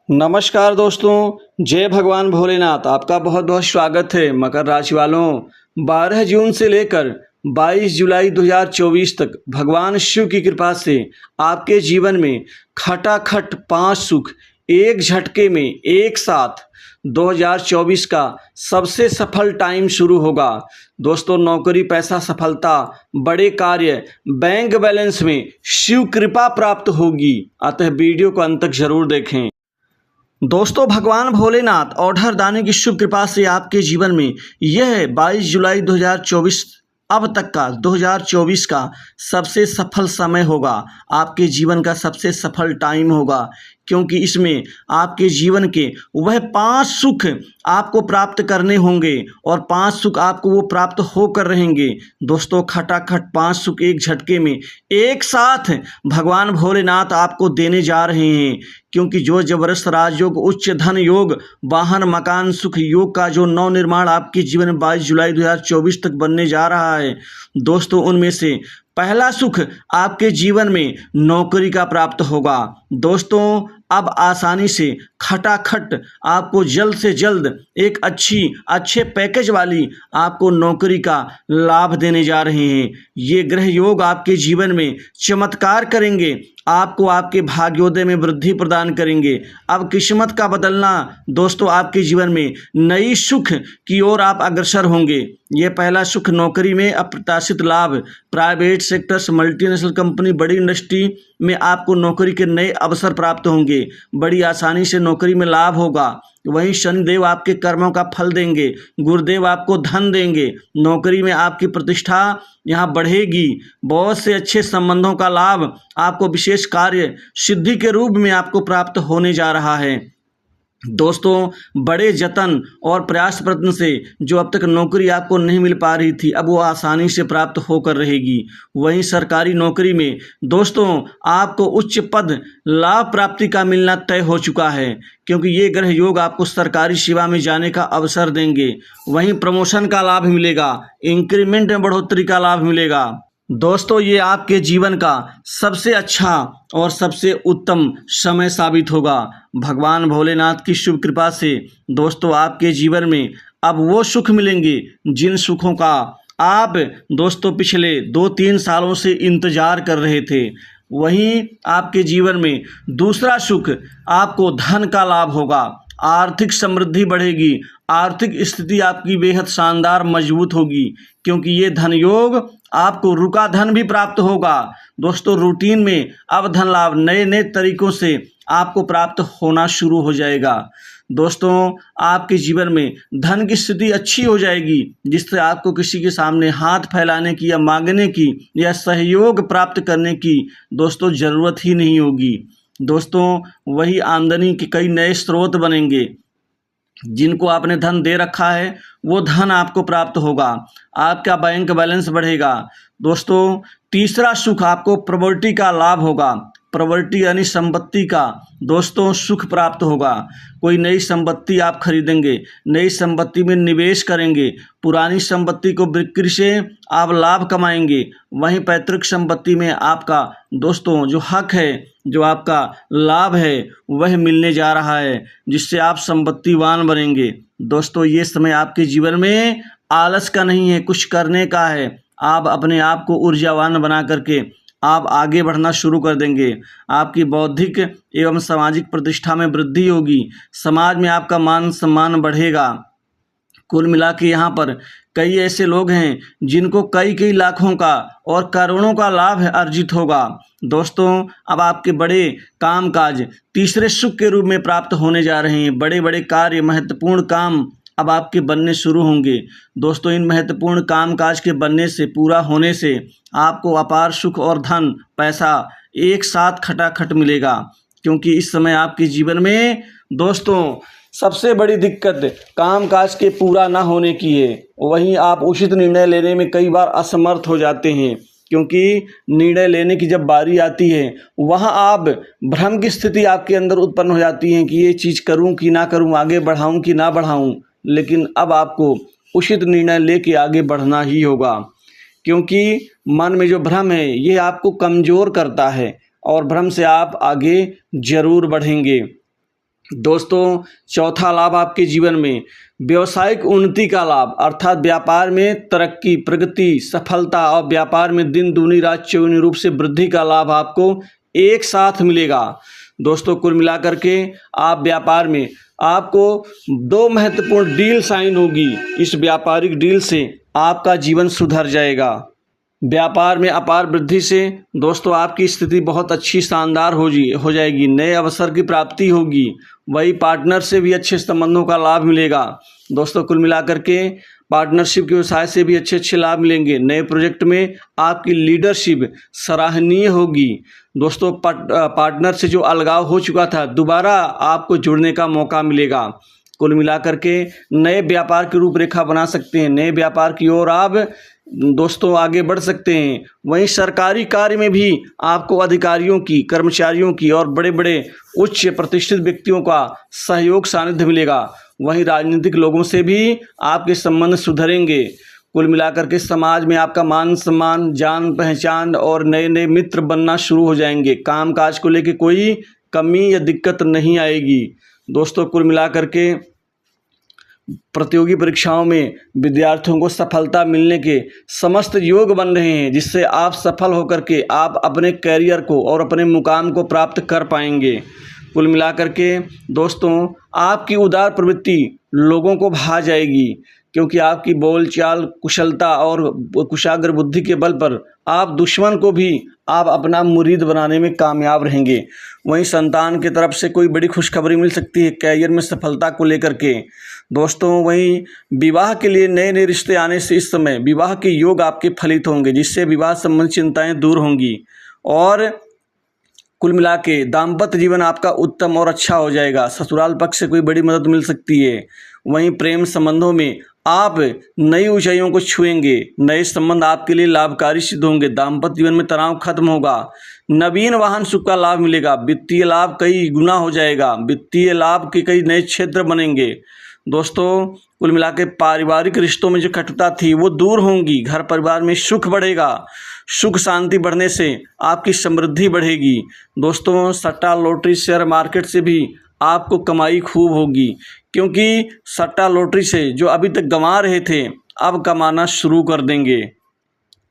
नमस्कार दोस्तों, जय भगवान भोलेनाथ। आपका बहुत बहुत स्वागत है। मकर राशि वालों, 12 जून से लेकर 22 जुलाई 2024 तक भगवान शिव की कृपा से आपके जीवन में खटाखट 5 सुख एक झटके में एक साथ 2024 का सबसे सफल टाइम शुरू होगा। दोस्तों, नौकरी, पैसा, सफलता, बड़े कार्य, बैंक बैलेंस में शिव कृपा प्राप्त होगी। अतः वीडियो को अंत तक जरूर देखें। दोस्तों, भगवान भोलेनाथ और दानी की शुभ कृपा से आपके जीवन में यह 22 जुलाई 2024 अब तक का 2024 का सबसे सफल समय होगा। आपके जीवन का सबसे सफल टाइम होगा, क्योंकि इसमें आपके जीवन के वह 5 सुख आपको प्राप्त करने होंगे और 5 सुख आपको वो प्राप्त होकर रहेंगे। दोस्तों, खटाखट 5 सुख एक झटके में एक साथ भगवान भोलेनाथ आपको देने जा रहे हैं, क्योंकि जो जबरदस्त राजयोग, उच्च धन योग, वाहन, मकान, सुख योग का जो नव निर्माण आपके जीवन में 22 जुलाई 2024 तक बनने जा रहा है, दोस्तों, उनमें से पहला सुख आपके जीवन में नौकरी का प्राप्त होगा। दोस्तों, अब आसानी से खटाखट आपको जल्द से जल्द एक अच्छे पैकेज वाली आपको नौकरी का लाभ देने जा रहे हैं। ये ग्रह योग आपके जीवन में चमत्कार करेंगे, आपको आपके भाग्योदय में वृद्धि प्रदान करेंगे। अब किस्मत का बदलना दोस्तों आपके जीवन में नई सुख की ओर आप अग्रसर होंगे। ये पहला सुख नौकरी में अप्रत्याशित लाभ, प्राइवेट सेक्टर्स, मल्टीनेशनल कंपनी, बड़ी इंडस्ट्री में आपको नौकरी के नए अवसर प्राप्त होंगे। बड़ी आसानी से नौकरी में लाभ होगा। वहीं शनिदेव आपके कर्मों का फल देंगे, गुरुदेव आपको धन देंगे। नौकरी में आपकी प्रतिष्ठा यहाँ बढ़ेगी। बहुत से अच्छे संबंधों का लाभ आपको विशेष कार्य सिद्धि के रूप में आपको प्राप्त होने जा रहा है। दोस्तों, बड़े जतन और प्रयास प्रयत्न से जो अब तक नौकरी आपको नहीं मिल पा रही थी, अब वो आसानी से प्राप्त होकर रहेगी। वहीं सरकारी नौकरी में दोस्तों आपको उच्च पद लाभ प्राप्ति का मिलना तय हो चुका है, क्योंकि ये ग्रह योग आपको सरकारी सेवा में जाने का अवसर देंगे। वहीं प्रमोशन का लाभ मिलेगा, इंक्रीमेंट में बढ़ोतरी का लाभ मिलेगा। दोस्तों, ये आपके जीवन का सबसे अच्छा और सबसे उत्तम समय साबित होगा। भगवान भोलेनाथ की शुभ कृपा से दोस्तों आपके जीवन में अब वो सुख मिलेंगे जिन सुखों का आप दोस्तों पिछले 2-3 सालों से इंतजार कर रहे थे। वहीं आपके जीवन में दूसरा सुख आपको धन का लाभ होगा, आर्थिक समृद्धि बढ़ेगी, आर्थिक स्थिति आपकी बेहद शानदार मजबूत होगी, क्योंकि ये धन योग आपको रुका धन भी प्राप्त होगा। दोस्तों, रूटीन में अब धन लाभ नए नए तरीकों से आपको प्राप्त होना शुरू हो जाएगा। दोस्तों, आपके जीवन में धन की स्थिति अच्छी हो जाएगी, जिससे आपको किसी के सामने हाथ फैलाने की या मांगने की या सहयोग प्राप्त करने की दोस्तों ज़रूरत ही नहीं होगी। दोस्तों, वही आमदनी के कई नए स्रोत बनेंगे। जिनको आपने धन दे रखा है वो धन आपको प्राप्त होगा, आपका बैंक बैलेंस बढ़ेगा। दोस्तों, तीसरा सुख आपको प्रॉपर्टी का लाभ होगा। प्रॉपर्टी यानी संपत्ति का दोस्तों सुख प्राप्त होगा। कोई नई संपत्ति आप खरीदेंगे, नई संपत्ति में निवेश करेंगे, पुरानी संपत्ति को बिक्री से आप लाभ कमाएंगे। वहीं पैतृक संपत्ति में आपका दोस्तों जो हक है, जो आपका लाभ है, वह मिलने जा रहा है, जिससे आप संपत्तिवान बनेंगे। दोस्तों, ये समय आपके जीवन में आलस का नहीं है, कुछ करने का है। आप अपने आप को ऊर्जावान बना करके आप आगे बढ़ना शुरू कर देंगे। आपकी बौद्धिक एवं सामाजिक प्रतिष्ठा में वृद्धि होगी, समाज में आपका मान सम्मान बढ़ेगा। कुल मिला के यहाँ पर कई ऐसे लोग हैं जिनको कई कई लाखों का और करोड़ों का लाभ अर्जित होगा। दोस्तों, अब आपके बड़े कामकाज तीसरे सुख के रूप में प्राप्त होने जा रहे हैं। बड़े बड़े कार्य, महत्वपूर्ण काम अब आपके बनने शुरू होंगे। दोस्तों, इन महत्वपूर्ण कामकाज के बनने से, पूरा होने से आपको अपार सुख और धन, पैसा एक साथ खटाखट मिलेगा, क्योंकि इस समय आपके जीवन में दोस्तों सबसे बड़ी दिक्कत कामकाज के पूरा ना होने की है। वहीं आप उचित निर्णय लेने में कई बार असमर्थ हो जाते हैं, क्योंकि निर्णय लेने की जब बारी आती है वहाँ आप भ्रम की स्थिति आपके अंदर उत्पन्न हो जाती है कि ये चीज़ करूँ कि ना करूँ, आगे बढ़ाऊँ कि ना बढ़ाऊँ। लेकिन अब आपको उचित निर्णय लेके आगे बढ़ना ही होगा, क्योंकि मन में जो भ्रम है ये आपको कमज़ोर करता है और भ्रम से आप आगे जरूर बढ़ेंगे। दोस्तों चौथा लाभ आपके जीवन में व्यवसायिक उन्नति का लाभ, अर्थात व्यापार में तरक्की, प्रगति, सफलता और व्यापार में दिन दूनी रात चौगुनी रूप से वृद्धि का लाभ आपको एक साथ मिलेगा। दोस्तों कुल मिलाकर के आप व्यापार में आपको 2 महत्वपूर्ण डील साइन होगी। इस व्यापारिक डील से आपका जीवन सुधर जाएगा। व्यापार में अपार वृद्धि से दोस्तों आपकी स्थिति बहुत अच्छी शानदार हो जाएगी। नए अवसर की प्राप्ति होगी। वही पार्टनर से भी अच्छे संबंधों का लाभ मिलेगा। दोस्तों कुल मिलाकर के पार्टनरशिप के व्यवसाय से भी अच्छे लाभ मिलेंगे। नए प्रोजेक्ट में आपकी लीडरशिप सराहनीय होगी। दोस्तों पार्टनर से जो अलगाव हो चुका था, दोबारा आपको जुड़ने का मौका मिलेगा। कुल मिलाकर के नए व्यापार की रूपरेखा बना सकते हैं। नए व्यापार की ओर आप दोस्तों आगे बढ़ सकते हैं। वहीं सरकारी कार्य में भी आपको अधिकारियों की, कर्मचारियों की और बड़े बड़े उच्च प्रतिष्ठित व्यक्तियों का सहयोग सानिध्य मिलेगा। वहीं राजनीतिक लोगों से भी आपके संबंध सुधरेंगे। कुल मिलाकर के समाज में आपका मान सम्मान, जान पहचान और नए नए मित्र बनना शुरू हो जाएंगे। कामकाज को लेकर कोई कमी या दिक्कत नहीं आएगी। दोस्तों कुल मिलाकर के प्रतियोगी परीक्षाओं में विद्यार्थियों को सफलता मिलने के समस्त योग बन रहे हैं, जिससे आप सफल होकर के आप अपने कैरियर को और अपने मुकाम को प्राप्त कर पाएंगे। कुल मिलाकर के दोस्तों आपकी उदार प्रवृत्ति लोगों को भा जाएगी, क्योंकि आपकी बोलचाल, कुशलता और कुशाग्र बुद्धि के बल पर आप दुश्मन को भी आप अपना मुरीद बनाने में कामयाब रहेंगे। वहीं संतान की तरफ से कोई बड़ी खुशखबरी मिल सकती है कैरियर में सफलता को लेकर के। दोस्तों वहीं विवाह के लिए नए नए रिश्ते आने से इस समय विवाह के योग आपके फलित होंगे, जिससे विवाह संबंधी चिंताएं दूर होंगी और कुल मिला के दाम्पत्य जीवन आपका उत्तम और अच्छा हो जाएगा। ससुराल पक्ष से कोई बड़ी मदद मिल सकती है। वहीं प्रेम संबंधों में आप नई ऊंचाइयों को छुएंगे। नए संबंध आपके लिए लाभकारी सिद्ध होंगे। दाम्पत्य जीवन में तनाव खत्म होगा। नवीन वाहन सुख का लाभ मिलेगा। वित्तीय लाभ कई गुना हो जाएगा। वित्तीय लाभ के कई नए क्षेत्र बनेंगे। दोस्तों कुल मिला के पारिवारिक रिश्तों में जो कटुता थी वो दूर होंगी। घर परिवार में सुख बढ़ेगा। सुख शांति बढ़ने से आपकी समृद्धि बढ़ेगी। दोस्तों सट्टा, लॉटरी, शेयर मार्केट से भी आपको कमाई खूब होगी, क्योंकि सट्टा लॉटरी से जो अभी तक गंवा रहे थे अब कमाना शुरू कर देंगे।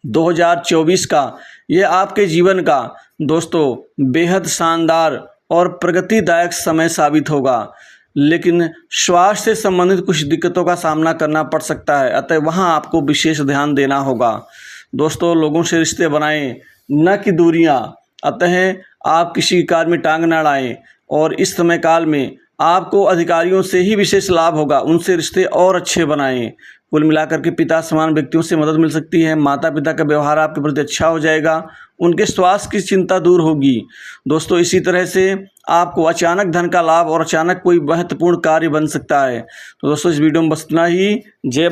2024 का ये आपके जीवन का दोस्तों बेहद शानदार और प्रगतिदायक समय साबित होगा, लेकिन स्वास्थ्य से संबंधित कुछ दिक्कतों का सामना करना पड़ सकता है, अतः वहां आपको विशेष ध्यान देना होगा। दोस्तों लोगों से रिश्ते बनाएं, न कि दूरियां। अतः आप किसी कार्य में टांग न अड़ाएं और इस समय काल में आपको अधिकारियों से ही विशेष लाभ होगा। उनसे रिश्ते और अच्छे बनाएं। कुल मिलाकर के पिता समान व्यक्तियों से मदद मिल सकती है। माता पिता का व्यवहार आपके प्रति अच्छा हो जाएगा। उनके स्वास्थ्य की चिंता दूर होगी। दोस्तों इसी तरह से आपको अचानक धन का लाभ और अचानक कोई महत्वपूर्ण कार्य बन सकता है। तो दोस्तों इस वीडियो में बस इतना ही। जय